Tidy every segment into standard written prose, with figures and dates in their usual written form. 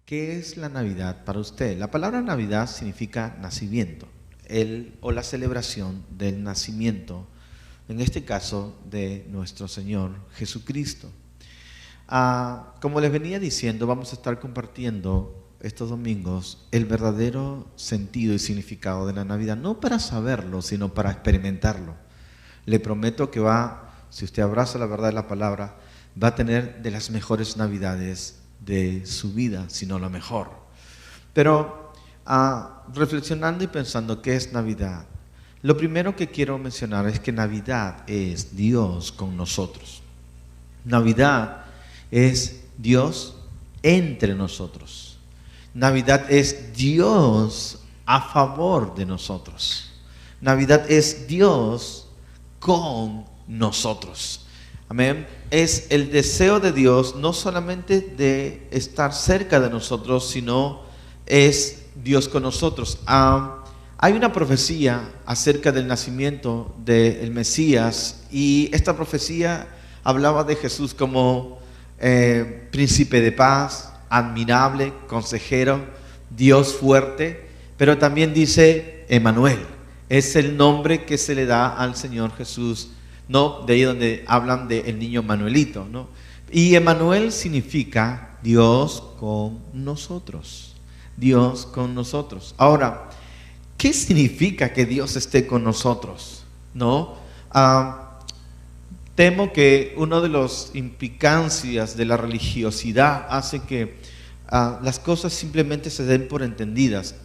¿Qué es la Navidad para usted? La palabra Navidad significa nacimiento, o la celebración del nacimiento, en este caso de nuestro Señor Jesucristo. Como les venía diciendo, vamos a estar compartiendo estos domingos el verdadero sentido y significado de la Navidad, no para saberlo, sino para experimentarlo. Le prometo que si usted abraza la verdad de la palabra, va a tener de las mejores Navidades de su vida, sino la mejor. Pero reflexionando y pensando qué es Navidad, lo primero que quiero mencionar es que Navidad es Dios con nosotros. Navidad es Dios entre nosotros. Navidad es Dios a favor de nosotros. Navidad es Dios con nosotros. Amén. Es el deseo de Dios no solamente de estar cerca de nosotros, sino es Dios con nosotros. Hay una profecía acerca del nacimiento del Mesías, y esta profecía hablaba de Jesús como príncipe de paz, admirable, consejero, Dios fuerte, pero también dice Emmanuel. Es el nombre que se le da al Señor Jesús. No, de ahí donde hablan del niño Manuelito, ¿no? Y Emmanuel significa Dios con nosotros. Dios con nosotros. Ahora, ¿qué significa que Dios esté con nosotros? ¿No? Temo que una de las implicancias de la religiosidad hace que las cosas simplemente se den por entendidas.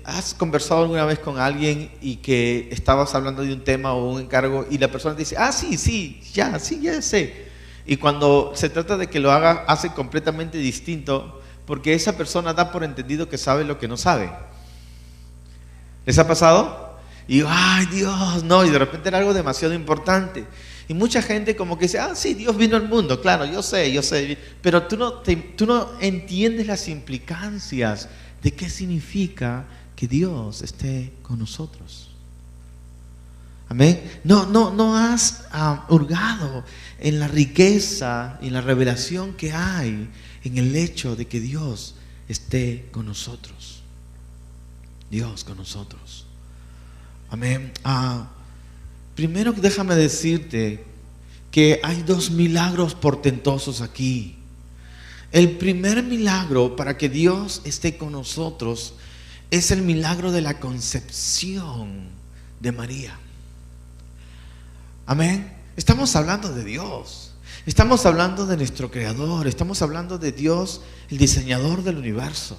¿Has conversado alguna vez con alguien y que estabas hablando de un tema o un encargo y la persona te dice, sí, ya sé? Y cuando se trata de que lo haga, hace completamente distinto, porque esa persona da por entendido que sabe lo que no sabe. ¿Les ha pasado? Y ay Dios, no, y de repente era algo demasiado importante. Y mucha gente como que dice, sí, Dios vino al mundo, claro, yo sé, pero tú no entiendes las implicancias de qué significa que Dios esté con nosotros. Amén. No has hurgado en la riqueza y en la revelación que hay en el hecho de que Dios esté con nosotros. Dios con nosotros. Amén. Primero déjame decirte que hay dos milagros portentosos aquí. El primer milagro para que Dios esté con nosotros es el milagro de la concepción de María. Amén. Estamos hablando de Dios. Estamos hablando de nuestro Creador. Estamos hablando de Dios, el diseñador del universo.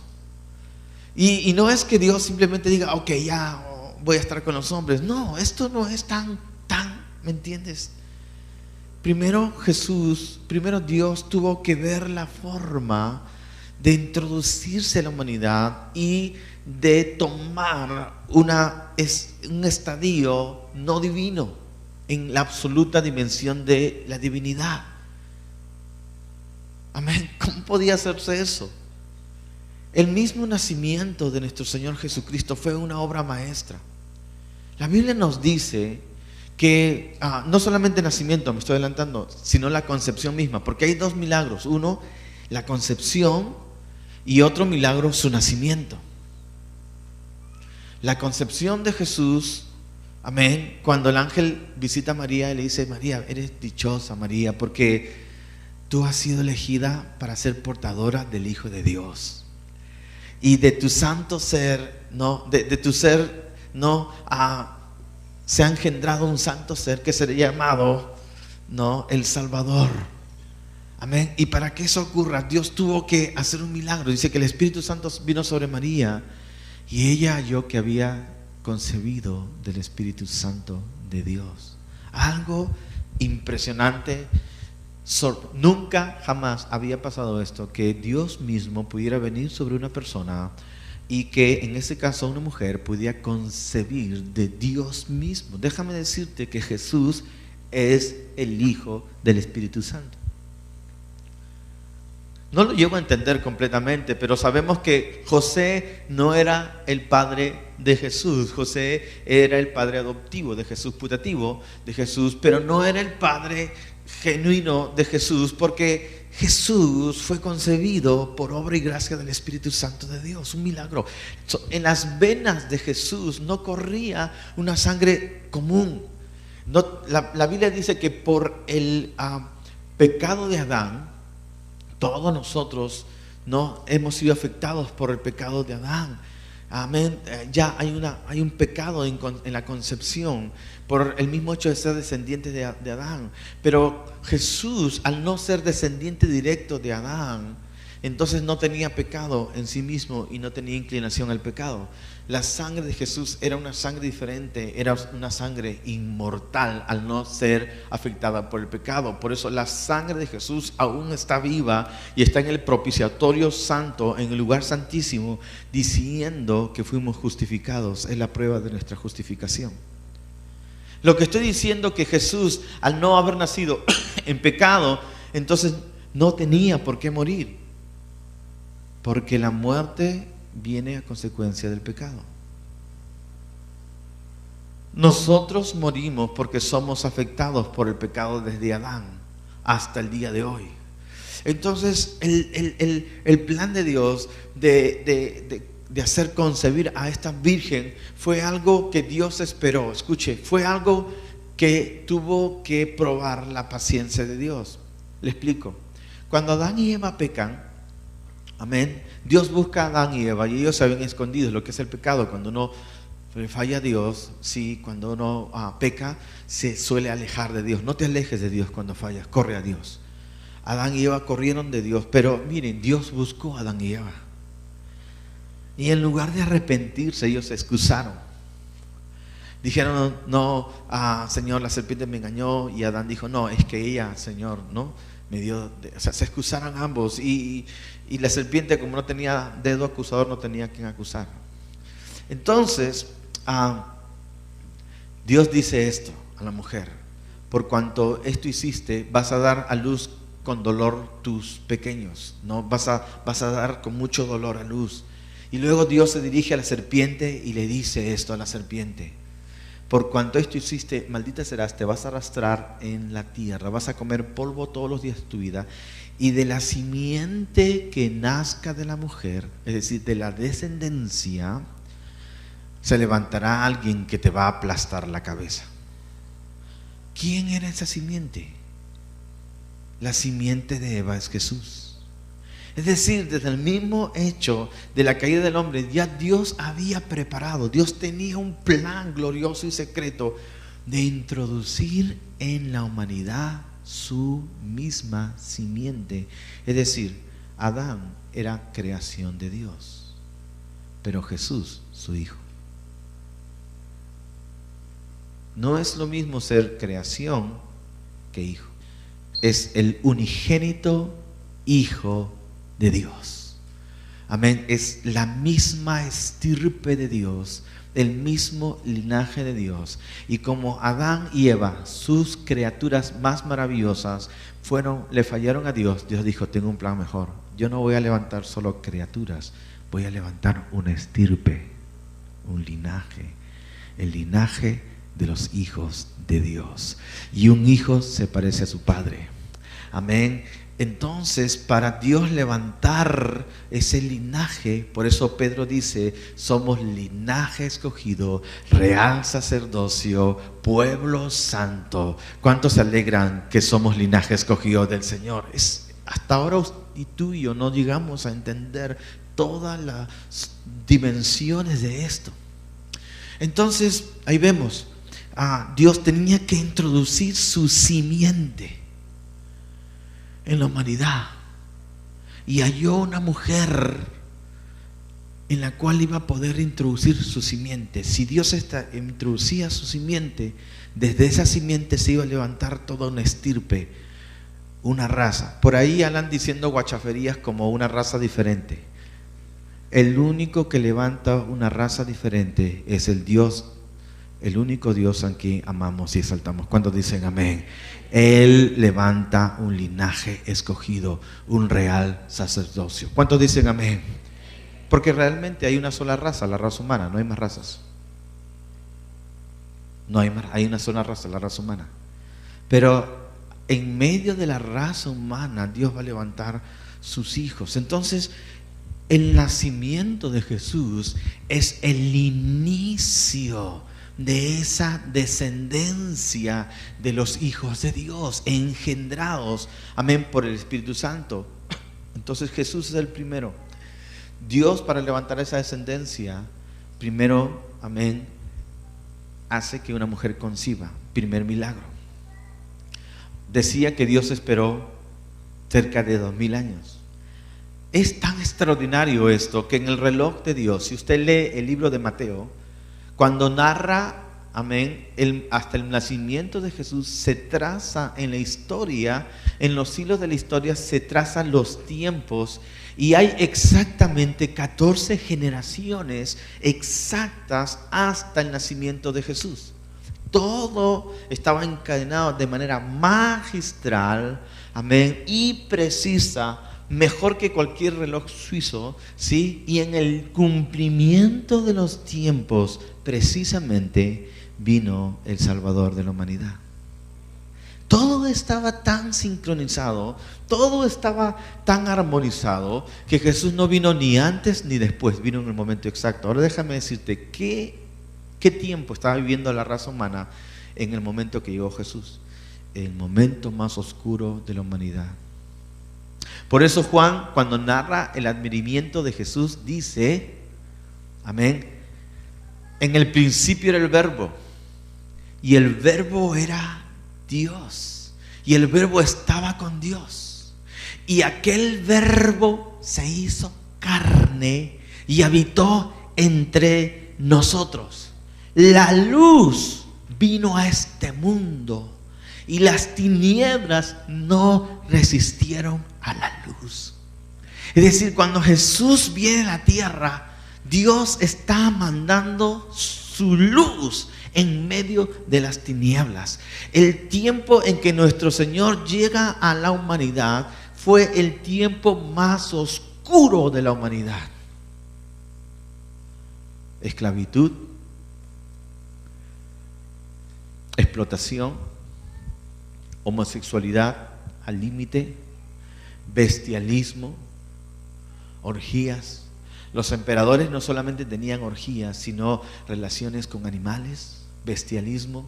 Y no es que Dios simplemente diga, ok, ya voy a estar con los hombres. No, esto no es tan, ¿me entiendes? Primero Dios tuvo que ver la forma de introducirse a la humanidad y de tomar un estadio no divino en la absoluta dimensión de la divinidad. Amén. ¿Cómo podía hacerse eso? El mismo nacimiento de nuestro Señor Jesucristo fue una obra maestra. La Biblia nos dice que no solamente el nacimiento, me estoy adelantando, sino la concepción misma, porque hay dos milagros. Uno, la concepción, y otro milagro, su nacimiento. La concepción de Jesús, amén, cuando el ángel visita a María y le dice, María, eres dichosa María, porque tú has sido elegida para ser portadora del Hijo de Dios. Y de tu santo ser, de tu ser, se ha engendrado un santo ser que será llamado, el Salvador. Amén. Y para que eso ocurra, Dios tuvo que hacer un milagro. Dice que el Espíritu Santo vino sobre María y ella halló que había concebido del Espíritu Santo de Dios. Algo impresionante. Nunca jamás había pasado esto, que Dios mismo pudiera venir sobre una persona y que en ese caso una mujer pudiera concebir de Dios mismo. Déjame decirte que Jesús es el Hijo del Espíritu Santo. No lo llego a entender completamente, pero sabemos que José no era el padre de Jesús. José era el padre adoptivo de Jesús, putativo de Jesús, pero no era el padre genuino de Jesús, porque Jesús fue concebido por obra y gracia del Espíritu Santo de Dios, un milagro. En las venas de Jesús no corría una sangre común. No, la Biblia dice que por el pecado de Adán, todos nosotros no hemos sido afectados por el pecado de Adán. Amén. Ya hay un pecado en la concepción por el mismo hecho de ser descendiente de Adán. Pero Jesús, al no ser descendiente directo de Adán, entonces no tenía pecado en sí mismo y no tenía inclinación al pecado. La sangre de Jesús era una sangre diferente, era una sangre inmortal al no ser afectada por el pecado. Por eso la sangre de Jesús aún está viva y está en el propiciatorio santo, en el lugar santísimo, diciendo que fuimos justificados. Es la prueba de nuestra justificación. Lo que estoy diciendo que Jesús, al no haber nacido en pecado, entonces no tenía por qué morir, porque la muerte viene a consecuencia del pecado. Nosotros morimos porque somos afectados por el pecado desde Adán hasta el día de hoy. Entonces el plan de Dios de hacer concebir a esta virgen fue algo que Dios esperó. Escuche, fue algo que tuvo que probar la paciencia de Dios. Le explico. Cuando Adán y Eva pecan, amén, Dios busca a Adán y Eva y ellos se habían escondido. Lo que es el pecado, cuando uno falla a Dios, sí, cuando uno peca, se suele alejar de Dios. No te alejes de Dios cuando fallas, corre a Dios. Adán y Eva corrieron de Dios, pero miren, Dios buscó a Adán y Eva. Y en lugar de arrepentirse, ellos se excusaron. Dijeron, no, Señor, la serpiente me engañó. Y Adán dijo, no, es que ella, Señor, ¿no? O sea, se excusaron ambos y la serpiente, como no tenía dedo acusador, no tenía quien acusar. Entonces Dios dice esto a la mujer: por cuanto esto hiciste, vas a dar a luz con dolor tus pequeños, ¿no? Vas a dar con mucho dolor a luz. Y luego Dios se dirige a la serpiente y le dice esto a la serpiente: por cuanto esto hiciste, maldita serás, te vas a arrastrar en la tierra, vas a comer polvo todos los días de tu vida, y de la simiente que nazca de la mujer, es decir, de la descendencia, se levantará alguien que te va a aplastar la cabeza. ¿Quién era esa simiente? La simiente de Eva es Jesús. Es decir, desde el mismo hecho de la caída del hombre, ya Dios había preparado, Dios tenía un plan glorioso y secreto de introducir en la humanidad su misma simiente. Es decir, Adán era creación de Dios, pero Jesús, su hijo. No es lo mismo ser creación que hijo. Es el unigénito Hijo de Dios. Amén. Es la misma estirpe de Dios, el mismo linaje de Dios. Y como Adán y Eva, sus criaturas más maravillosas, le fallaron a Dios, Dios dijo: tengo un plan mejor. Yo no voy a levantar solo criaturas, voy a levantar una estirpe, un linaje, el linaje de los hijos de Dios. Y un hijo se parece a su padre. Amén. Entonces, para Dios levantar ese linaje, por eso Pedro dice: somos linaje escogido, real sacerdocio, pueblo santo. ¿Cuántos se alegran que somos linaje escogido del Señor? Hasta ahora y tú y yo no llegamos a entender todas las dimensiones de esto. Entonces, ahí vemos, Dios tenía que introducir su simiente en la humanidad, y halló una mujer en la cual iba a poder introducir su simiente. Si Dios introducía su simiente, desde esa simiente se iba a levantar toda una estirpe, una raza. Por ahí andan diciendo guachaferías como una raza diferente. El único que levanta una raza diferente es el Dios, el único Dios a quien amamos y exaltamos. ¿Cuántos dicen amén? Él levanta un linaje escogido, un real sacerdocio. ¿Cuántos dicen amén? Porque realmente hay una sola raza, la raza humana, no hay más razas. No hay más, hay una sola raza, la raza humana. Pero en medio de la raza humana, Dios va a levantar sus hijos. Entonces, el nacimiento de Jesús es el inicio de esa descendencia de los hijos de Dios, engendrados, amén, por el Espíritu Santo. Entonces Jesús es el primero. Dios, para levantar esa descendencia, primero, amén, hace que una mujer conciba. Primer milagro. Decía que Dios esperó cerca de 2000 años. Es tan extraordinario esto que en el reloj de Dios, si usted lee el libro de Mateo, cuando narra, amén, hasta el nacimiento de Jesús, se traza en la historia, en los hilos de la historia, se trazan los tiempos, y hay exactamente 14 generaciones exactas hasta el nacimiento de Jesús. Todo estaba encadenado de manera magistral, amén, y precisa, mejor que cualquier reloj suizo, ¿sí? Y en el cumplimiento de los tiempos, precisamente, vino el Salvador de la humanidad. Todo estaba tan sincronizado, todo estaba tan armonizado, que Jesús no vino ni antes ni después, vino en el momento exacto. Ahora déjame decirte, ¿qué tiempo estaba viviendo la raza humana en el momento que llegó Jesús? El momento más oscuro de la humanidad. Por eso Juan, cuando narra el advenimiento de Jesús, dice, amén, en el principio era el Verbo, y el Verbo era Dios, y el Verbo estaba con Dios, y aquel Verbo se hizo carne y habitó entre nosotros. La luz vino a este mundo, y las tinieblas no resistieron a la luz. Es decir, cuando Jesús viene a la tierra, Dios está mandando su luz en medio de las tinieblas. El tiempo en que nuestro Señor llega a la humanidad fue el tiempo más oscuro de la humanidad. Esclavitud, explotación, homosexualidad al límite, bestialismo, orgías. Los emperadores no solamente tenían orgías, sino relaciones con animales, bestialismo.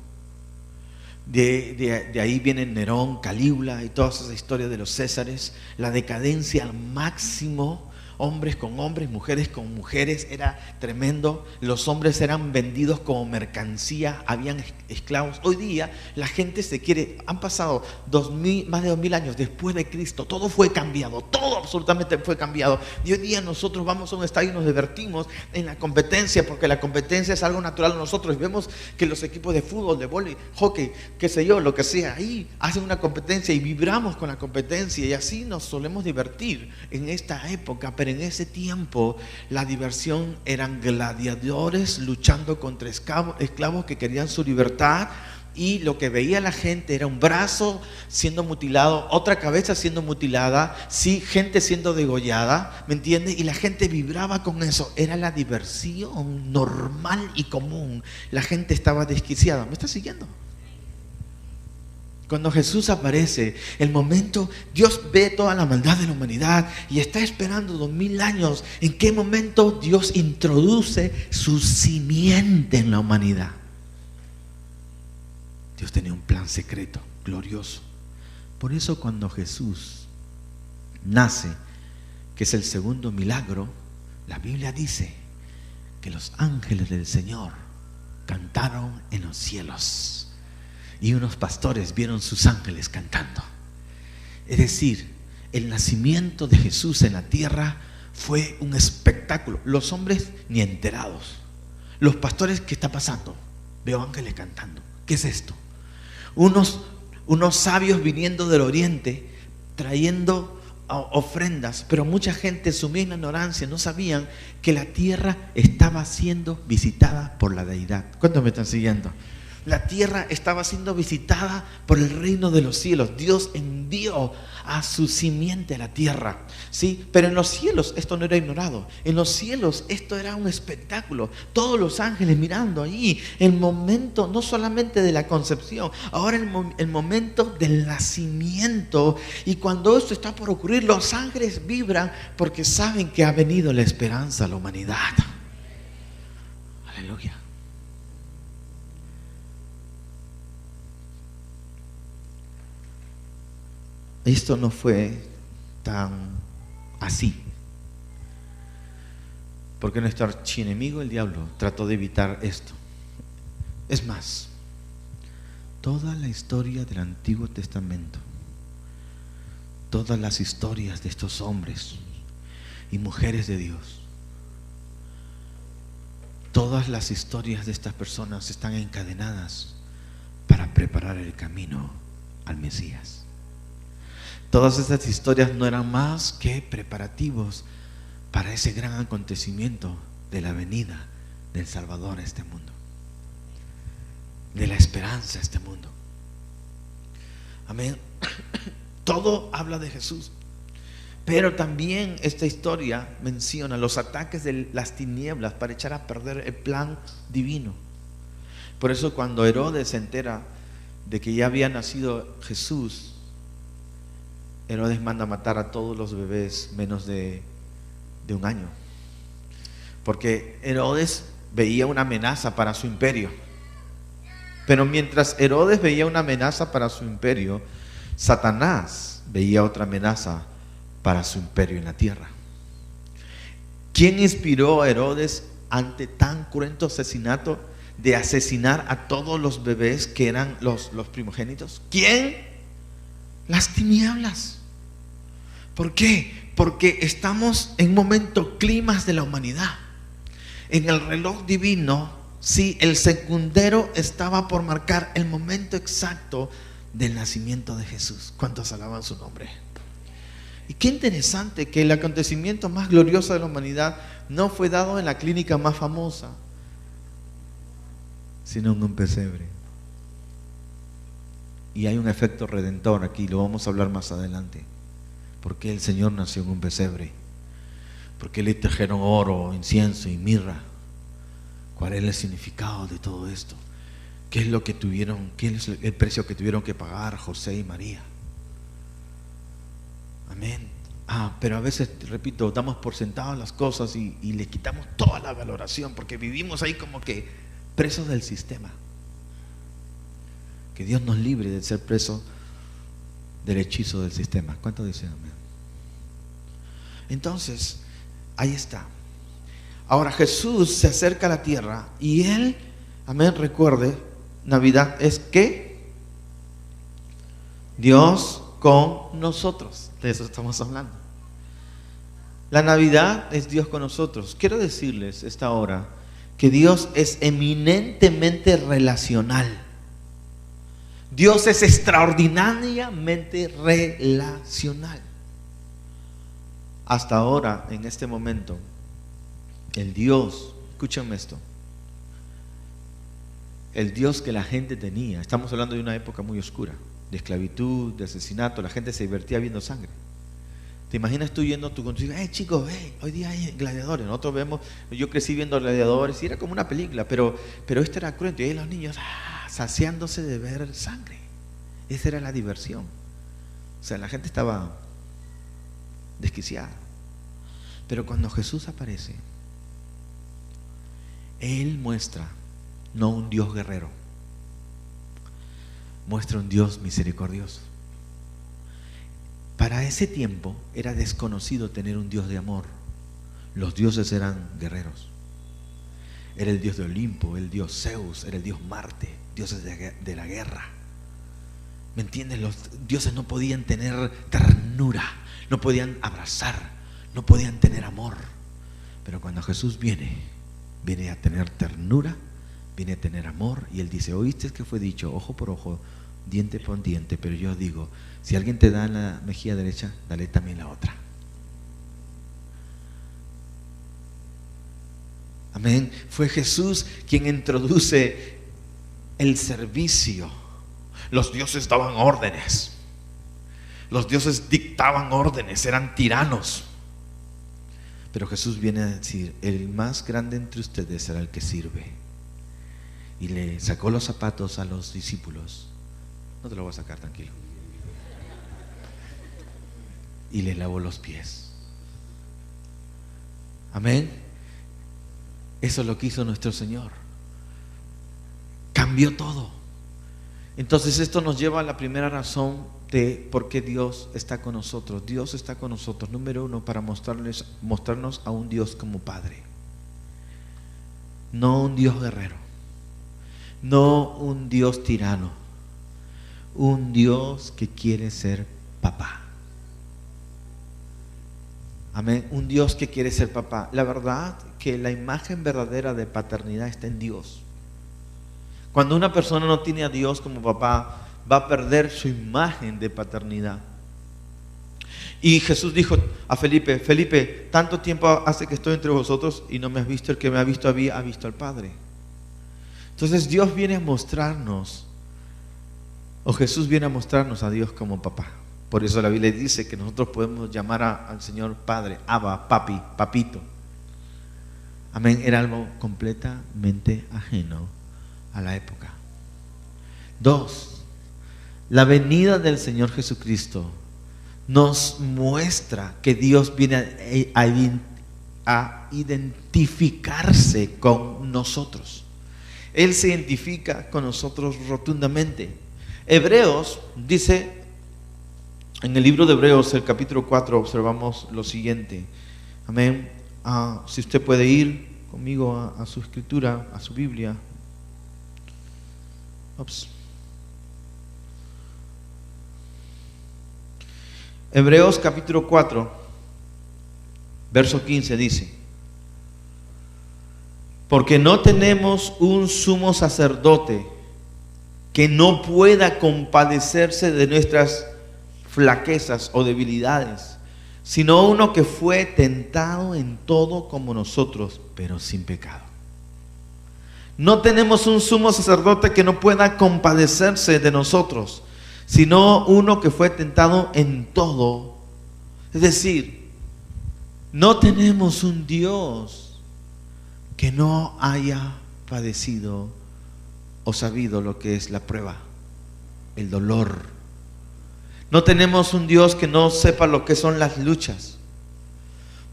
De ahí vienen Nerón, Calígula y todas esas historias de los Césares. La decadencia al máximo, hombres con hombres, mujeres con mujeres, era tremendo. Los hombres eran vendidos como mercancía, habían esclavos. Hoy día la gente se quiere, han pasado más de 2000 años después de Cristo, todo fue cambiado, todo absolutamente fue cambiado. Y hoy día nosotros vamos a un estadio y nos divertimos en la competencia, porque la competencia es algo natural a nosotros. Vemos que los equipos de fútbol, de vóley, hockey, qué sé yo, lo que sea, ahí hacen una competencia y vibramos con la competencia, y así nos solemos divertir en esta época. Pero en ese tiempo la diversión eran gladiadores luchando contra esclavos que querían su libertad, y lo que veía la gente era un brazo siendo mutilado, otra cabeza siendo mutilada, sí, gente siendo degollada, ¿me entiendes? Y la gente vibraba con eso. Era la diversión normal y común. La gente estaba desquiciada. ¿Me estás siguiendo? Cuando Jesús aparece, el momento, Dios ve toda la maldad de la humanidad y está esperando 2000 años. ¿En qué momento Dios introduce su simiente en la humanidad? Dios tenía un plan secreto, glorioso. Por eso cuando Jesús nace, que es el segundo milagro, la Biblia dice que los ángeles del Señor cantaron en los cielos. Y unos pastores vieron sus ángeles cantando. Es decir, el nacimiento de Jesús en la tierra fue un espectáculo. Los hombres ni enterados. Los pastores, ¿qué está pasando? Veo ángeles cantando. ¿Qué es esto? Unos sabios viniendo del oriente, trayendo ofrendas, pero mucha gente, sumida en la ignorancia, no sabían que la tierra estaba siendo visitada por la deidad. ¿Cuántos me están siguiendo? La tierra estaba siendo visitada por el reino de los cielos. Dios envió a su simiente a la tierra, ¿sí? Pero en los cielos esto no era ignorado. En los cielos esto era un espectáculo. Todos los ángeles mirando ahí el momento no solamente de la concepción, ahora el momento del nacimiento. Y cuando esto está por ocurrir, los ángeles vibran porque saben que ha venido la esperanza a la humanidad. Aleluya. Esto no fue tan así, porque nuestro archienemigo, el diablo, trató de evitar esto. Es más, toda la historia del Antiguo Testamento, todas las historias de estos hombres y mujeres de Dios, todas las historias de estas personas están encadenadas para preparar el camino al Mesías. Todas estas historias no eran más que preparativos para ese gran acontecimiento de la venida del Salvador a este mundo, de la esperanza a este mundo. Amén. Todo habla de Jesús, pero también esta historia menciona los ataques de las tinieblas para echar a perder el plan divino. Por eso cuando Herodes se entera de que ya había nacido Jesús, Herodes manda matar a todos los bebés menos de un año, porque Herodes veía una amenaza para su imperio. Pero mientras Herodes veía una amenaza para su imperio, Satanás veía otra amenaza para su imperio en la tierra. ¿Quién inspiró a Herodes ante tan cruento asesinato de asesinar a todos los bebés que eran los primogénitos? ¿Quién? Las tinieblas. ¿Por qué? Porque estamos en un momento clímax de la humanidad. En el reloj divino, sí, el secundero estaba por marcar el momento exacto del nacimiento de Jesús. ¿Cuántos alaban su nombre? Y qué interesante que el acontecimiento más glorioso de la humanidad no fue dado en la clínica más famosa, sino en un pesebre. Y hay un efecto redentor aquí, lo vamos a hablar más adelante. ¿Por qué el Señor nació en un pesebre? ¿Por qué le trajeron oro, incienso y mirra? ¿Cuál es el significado de todo esto? ¿Qué es lo que tuvieron, qué es el precio que tuvieron que pagar José y María? Amén. Pero a veces, repito, damos por sentadas las cosas y le quitamos toda la valoración porque vivimos ahí como que presos del sistema. Que Dios nos libre de ser presos del hechizo del sistema. ¿Cuánto dicen amén? Entonces, ahí está. Ahora Jesús se acerca a la tierra y Él, amén, recuerde, Navidad es que Dios con nosotros. De eso estamos hablando. La Navidad es Dios con nosotros. Quiero decirles esta hora que Dios es eminentemente relacional. Dios es extraordinariamente relacional. Hasta ahora, en este momento, el Dios, escúchenme esto, el Dios que la gente tenía, estamos hablando de una época muy oscura, de esclavitud, de asesinato, la gente se divertía viendo sangre. ¿Te imaginas tú yendo a tu contigo? Chicos, hoy día hay gladiadores. Nosotros vemos, yo crecí viendo gladiadores y era como una película, pero esto era cruento. Y ahí los niños saciándose de ver sangre. Esa era la diversión. O sea, la gente estaba desquiciada. Pero cuando Jesús aparece, Él muestra no un Dios guerrero, muestra un Dios misericordioso. Para ese tiempo era desconocido tener un Dios de amor. Los dioses eran guerreros. Era el Dios de Olimpo, el Dios Zeus, era el Dios Marte, dioses de la guerra. ¿Me entiendes? Los dioses no podían tener ternura, no podían abrazar, no podían tener amor. Pero cuando Jesús viene a tener ternura, viene a tener amor. Y Él dice, ¿oíste que fue dicho ojo por ojo, diente por diente? Pero yo digo, si alguien te da en la mejilla derecha, dale también la otra. Amén. Fue Jesús quien introduce el servicio. Los dioses daban órdenes. Los dioses dictaban órdenes, eran tiranos. Pero Jesús viene a decir, el más grande entre ustedes será el que sirve. Y le sacó los zapatos a los discípulos. No te lo voy a sacar, tranquilo. Y les lavó los pies. Amén. Eso es lo que hizo nuestro Señor. Cambió todo. Entonces esto nos lleva a la primera razón de por qué Dios está con nosotros. Dios está con nosotros, número uno, para mostrarnos a un Dios como Padre. No un Dios guerrero. No un Dios tirano. Un Dios que quiere ser papá. Amén. Un Dios que quiere ser papá. La verdad que la imagen verdadera de paternidad está en Dios. Cuando una persona no tiene a Dios como papá, va a perder su imagen de paternidad. Y Jesús dijo a Felipe, Felipe, tanto tiempo hace que estoy entre vosotros y no me has visto. El que me ha visto a mí ha visto al Padre. Entonces Dios viene a mostrarnos, o Jesús viene a mostrarnos a Dios como papá. Por eso la Biblia dice que nosotros podemos llamar al Señor Padre, Abba, Papi, Papito. Amén. Era algo completamente ajeno a la época. 2. La venida del Señor Jesucristo nos muestra que Dios viene a identificarse con nosotros. Él se identifica con nosotros rotundamente. Hebreos dice, en el libro de Hebreos, el capítulo 4, observamos lo siguiente. Amén. Si usted puede ir conmigo a su escritura, a su Biblia. Hebreos capítulo 4, verso 15 dice: porque no tenemos un sumo sacerdote que no pueda compadecerse de nuestras flaquezas o debilidades, sino uno que fue tentado en todo como nosotros, pero sin pecado. No tenemos un sumo sacerdote que no pueda compadecerse de nosotros, sino uno que fue tentado en todo. Es decir, no tenemos un Dios que no haya padecido o sabido lo que es la prueba, el dolor. No tenemos un Dios que no sepa lo que son las luchas.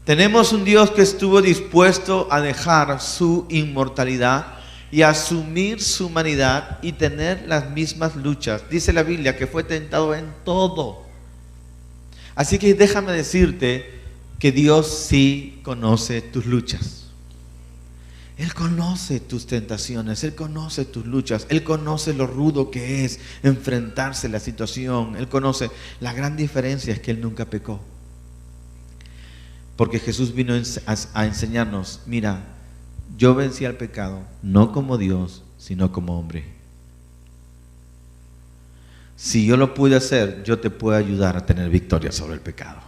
Tenemos un Dios que estuvo dispuesto a dejar su inmortalidad y asumir su humanidad y tener las mismas luchas. Dice la Biblia que fue tentado en todo. Así que déjame decirte que Dios sí conoce tus luchas. Él conoce tus tentaciones, Él conoce tus luchas, Él conoce lo rudo que es enfrentarse a la situación. Él conoce. La gran diferencia es que Él nunca pecó. Porque Jesús vino a enseñarnos, mira, yo vencí al pecado, no como Dios, sino como hombre. Si yo lo pude hacer, yo te puedo ayudar a tener victoria sobre el pecado.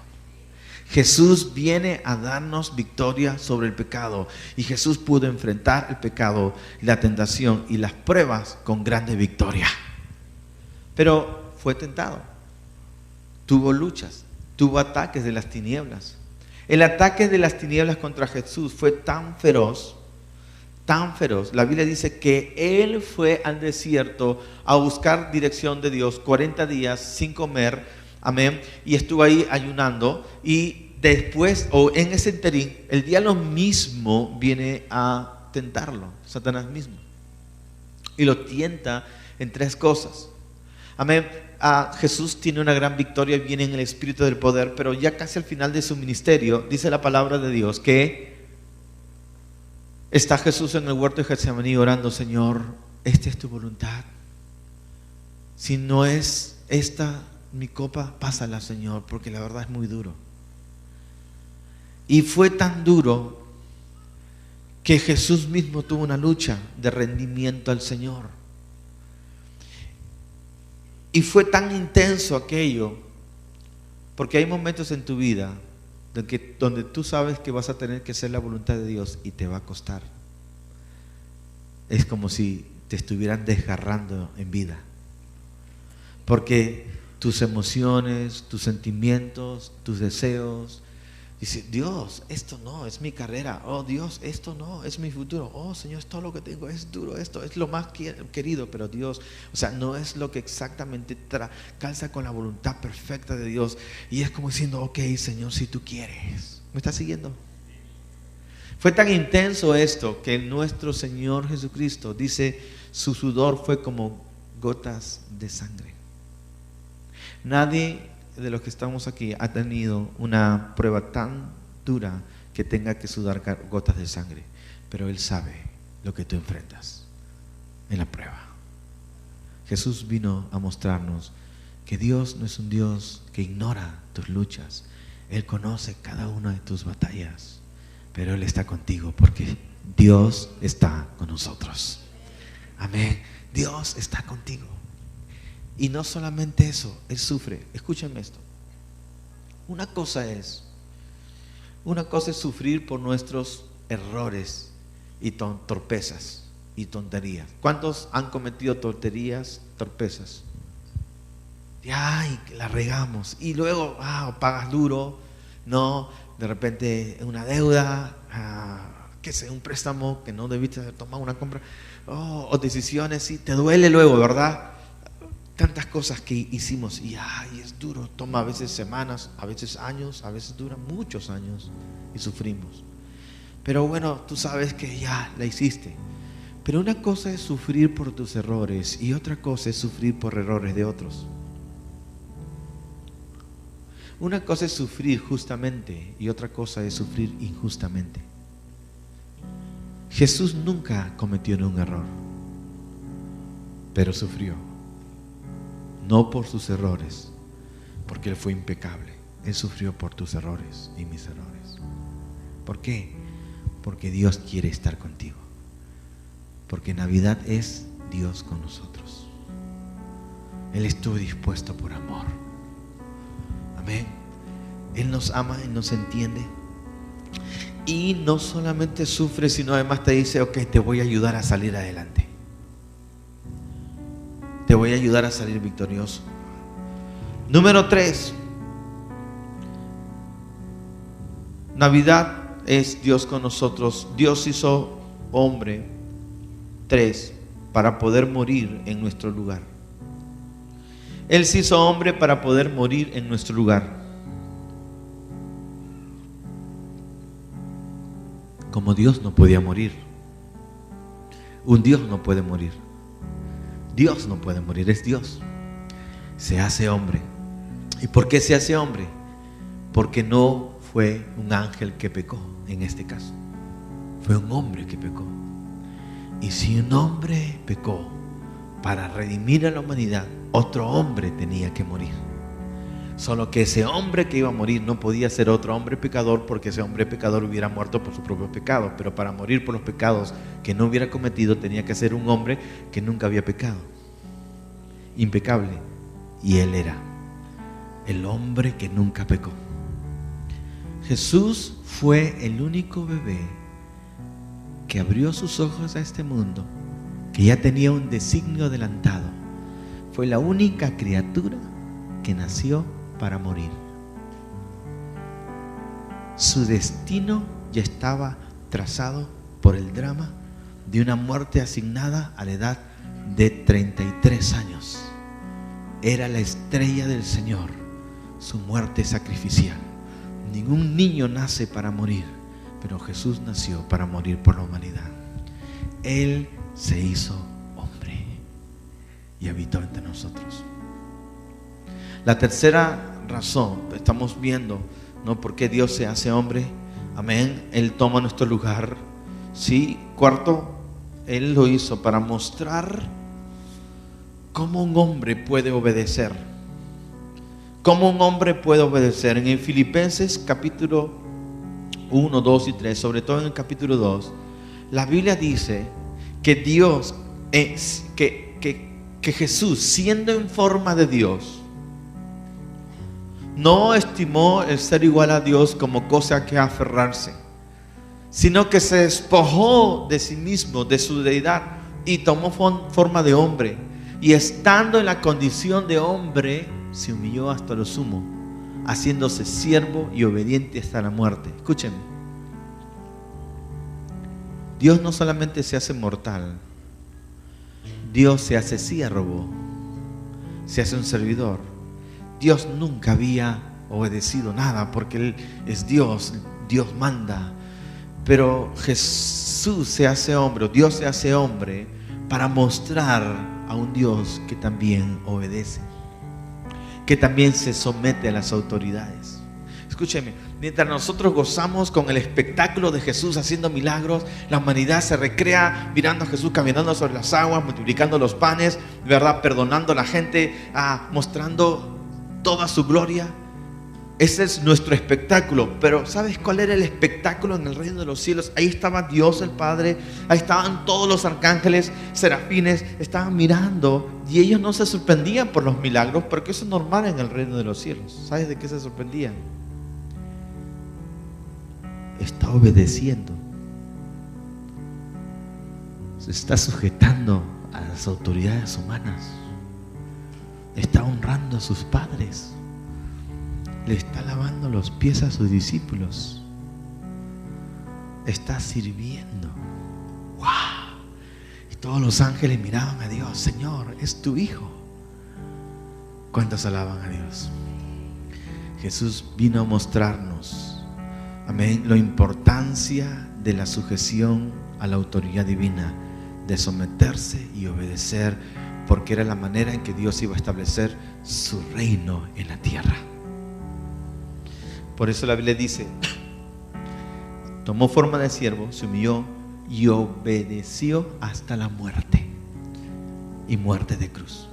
Jesús viene a darnos victoria sobre el pecado. Y Jesús pudo enfrentar el pecado, la tentación y las pruebas con grande victoria. Pero fue tentado. Tuvo luchas, tuvo ataques de las tinieblas. El ataque de las tinieblas contra Jesús fue tan feroz. La Biblia dice que Él fue al desierto a buscar dirección de Dios 40 días sin comer, amén, y estuvo ahí ayunando, y después, o en ese interín, el diablo mismo viene a tentarlo, Satanás mismo, y lo tienta en 3 cosas, amén. Jesús tiene una gran victoria, viene en el espíritu del poder, pero ya casi al final de su ministerio, dice la palabra de Dios que está Jesús en el huerto de Getsemaní orando: Señor, esta es tu voluntad. Si no es esta mi copa, pásala, Señor, porque la verdad es muy duro. Y fue tan duro que Jesús mismo tuvo una lucha de rendimiento al Señor. Y fue tan intenso aquello, porque hay momentos en tu vida donde tú sabes que vas a tener que hacer la voluntad de Dios y te va a costar. Es como si te estuvieran desgarrando en vida. Porque tus emociones, tus sentimientos, tus deseos, dice, Dios, esto no, es mi carrera. Oh Dios, esto no, es mi futuro. Oh Señor, todo lo que tengo es duro, esto es lo más querido, pero Dios, o sea, no es lo que exactamente calza con la voluntad perfecta de Dios. Y es como diciendo, ok Señor, si tú quieres. ¿Me estás siguiendo? Fue tan intenso esto que nuestro Señor Jesucristo dice, su sudor fue como gotas de sangre. Nadie de los que estamos aquí ha tenido una prueba tan dura que tenga que sudar gotas de sangre, pero Él sabe lo que tú enfrentas en la prueba. Jesús vino a mostrarnos que Dios no es un Dios que ignora tus luchas. Él conoce cada una de tus batallas, pero Él está contigo porque Dios está con nosotros. Amén. Dios está contigo. Y no solamente eso, Él sufre. Escúchenme esto. Una cosa es sufrir por nuestros errores y torpezas y tonterías. ¿Cuántos han cometido tonterías, torpezas? Y ay, la regamos. Y luego, pagas duro, no, de repente una deuda, qué sé, un préstamo que no debiste tomar, una compra, o decisiones, sí, te duele luego, ¿verdad? Tantas cosas que hicimos y es duro, toma a veces semanas, a veces años, a veces dura muchos años y sufrimos. Pero bueno, tú sabes que ya la hiciste. Pero una cosa es sufrir por tus errores y otra cosa es sufrir por errores de otros. Una cosa es sufrir justamente y otra cosa es sufrir injustamente. Jesús nunca cometió un error, pero sufrió. No por sus errores, porque Él fue impecable. Él sufrió por tus errores y mis errores. ¿Por qué? Porque Dios quiere estar contigo. Porque Navidad es Dios con nosotros. Él estuvo dispuesto por amor. Amén. Él nos ama, Él nos entiende. Y no solamente sufre, sino además te dice, ok, te voy a ayudar a salir adelante. Te voy a ayudar a salir victorioso. Número 3. Navidad es Dios con nosotros. Dios hizo hombre 3 para poder morir en nuestro lugar. Él se hizo hombre para poder morir en nuestro lugar. Como Dios no podía morir. Un Dios no puede morir. Dios no puede morir, es Dios. Se hace hombre. ¿Y por qué se hace hombre? Porque no fue un ángel que pecó en este caso. Fue un hombre que pecó. Y si un hombre pecó, para redimir a la humanidad, otro hombre tenía que morir. Solo que ese hombre que iba a morir no podía ser otro hombre pecador, porque ese hombre pecador hubiera muerto por su propio pecado. Pero para morir por los pecados que no hubiera cometido, tenía que ser un hombre que nunca había pecado, impecable. Y Él era el hombre que nunca pecó. Jesús fue el único bebé que abrió sus ojos a este mundo, que ya tenía un designio adelantado. Fue la única criatura que nació para morir. Su destino ya estaba trazado por el drama de una muerte asignada a la edad de 33 años. Era la estrella del Señor, su muerte sacrificial. Ningún niño nace para morir, pero Jesús nació para morir por la humanidad. Él se hizo hombre y habitó entre nosotros. La tercera razón, estamos viendo, ¿no?, por qué Dios se hace hombre. Amén. Él toma nuestro lugar. Sí. Cuarto, Él lo hizo para mostrar cómo un hombre puede obedecer. Cómo un hombre puede obedecer. En el Filipenses capítulo 1, 2 y 3, sobre todo en el capítulo 2, la Biblia dice que Dios es, que Jesús, siendo en forma de Dios, no estimó el ser igual a Dios como cosa que aferrarse, sino que se despojó de sí mismo, de su deidad, y tomó forma de hombre, y estando en la condición de hombre, se humilló hasta lo sumo, haciéndose siervo y obediente hasta la muerte. Escúchenme. Dios no solamente se hace mortal, Dios se hace siervo, se hace un servidor. Dios nunca había obedecido nada porque Él es Dios, Dios manda. Pero Jesús se hace hombre, Dios se hace hombre para mostrar a un Dios que también obedece, que también se somete a las autoridades. Escúcheme, mientras nosotros gozamos con el espectáculo de Jesús haciendo milagros, la humanidad se recrea mirando a Jesús caminando sobre las aguas, multiplicando los panes, ¿verdad? Perdonando a la gente, mostrando toda su gloria. Ese es nuestro espectáculo. Pero ¿sabes cuál era el espectáculo en el reino de los cielos? Ahí estaba Dios el Padre, ahí estaban todos los arcángeles, serafines, estaban mirando, y ellos no se sorprendían por los milagros, porque eso es normal en el reino de los cielos. ¿Sabes de qué se sorprendían? Está obedeciendo, se está sujetando a las autoridades humanas, está honrando a sus padres, le está lavando los pies a sus discípulos, está sirviendo. ¡Wow! Y todos los ángeles miraban a Dios. Señor, es tu Hijo. ¿Cuántos alaban a Dios? Jesús vino a mostrarnos, amén, la importancia de la sujeción a la autoridad divina, de someterse y obedecer, porque era la manera en que Dios iba a establecer su reino en la tierra. Por eso la Biblia dice: tomó forma de siervo, se humilló y obedeció hasta la muerte, y muerte de cruz.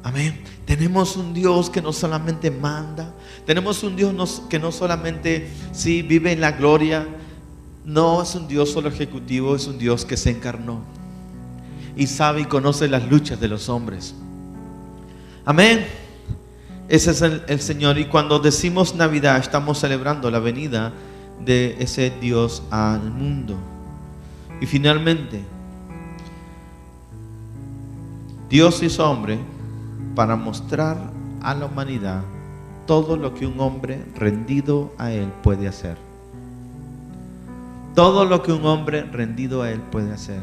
Amén. Tenemos un Dios que no solamente manda, tenemos un Dios que no solamente vive en la gloria. No es un Dios solo ejecutivo, es un Dios que se encarnó y sabe y conoce las luchas de los hombres. Amén. Ese es el Señor. Y cuando decimos Navidad, estamos celebrando la venida de ese Dios al mundo. Y finalmente, Dios hizo hombre para mostrar a la humanidad todo lo que un hombre rendido a Él puede hacer. Todo lo que un hombre rendido a Él puede hacer.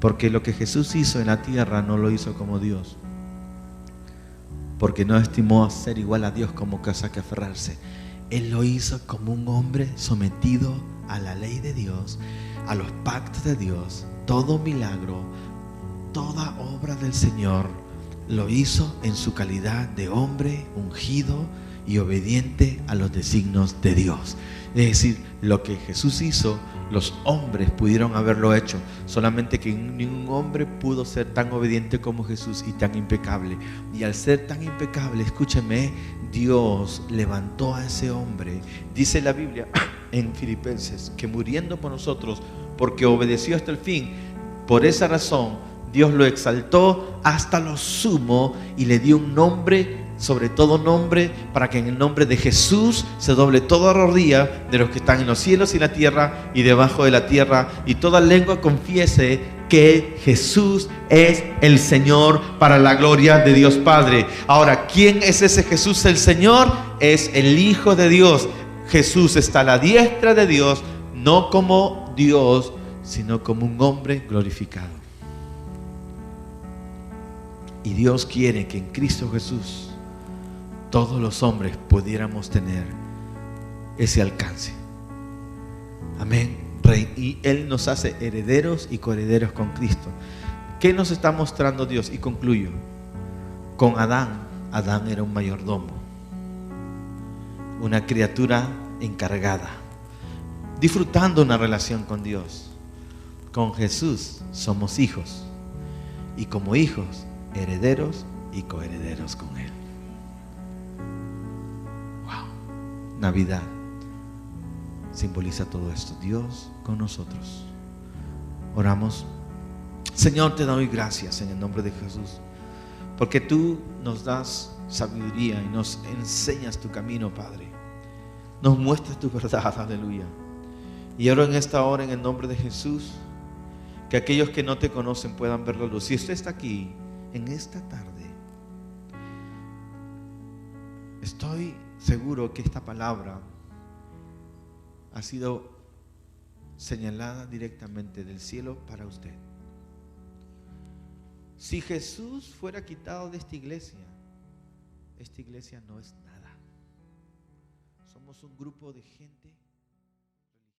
Porque lo que Jesús hizo en la tierra no lo hizo como Dios, porque no estimó ser igual a Dios como cosa que aferrarse. Él lo hizo como un hombre sometido a la ley de Dios, a los pactos de Dios. Todo milagro, toda obra del Señor lo hizo en su calidad de hombre ungido y obediente a los designios de Dios. Es decir, lo que Jesús hizo, los hombres pudieron haberlo hecho, solamente que ningún hombre pudo ser tan obediente como Jesús y tan impecable. Y al ser tan impecable, escúcheme, Dios levantó a ese hombre. Dice la Biblia en Filipenses que muriendo por nosotros, porque obedeció hasta el fin, por esa razón Dios lo exaltó hasta lo sumo y le dio un nombre sobre todo nombre, para que en el nombre de Jesús se doble toda rodilla de los que están en los cielos y la tierra y debajo de la tierra, y toda lengua confiese que Jesús es el Señor, para la gloria de Dios Padre. Ahora, ¿quién es ese Jesús el Señor? Es el Hijo de Dios. Jesús está a la diestra de Dios, no como Dios, sino como un hombre glorificado. Y Dios quiere que en Cristo Jesús todos los hombres pudiéramos tener ese alcance. Amén. Y Él nos hace herederos y coherederos con Cristo. ¿Qué nos está mostrando Dios? Y concluyo. Con Adán era un mayordomo, una criatura encargada, disfrutando una relación con Dios. Con Jesús somos hijos, y como hijos, herederos y coherederos con Él. Navidad simboliza todo esto. Dios con nosotros. Oramos. Señor, te doy gracias en el nombre de Jesús, porque tú nos das sabiduría y nos enseñas tu camino, Padre. Nos muestras tu verdad, aleluya. Y oro en esta hora en el nombre de Jesús, que aquellos que no te conocen puedan ver la luz. Si usted está aquí en esta tarde, estoy seguro que esta palabra ha sido señalada directamente del cielo para usted. Si Jesús fuera quitado de esta iglesia no es nada. Somos un grupo de gente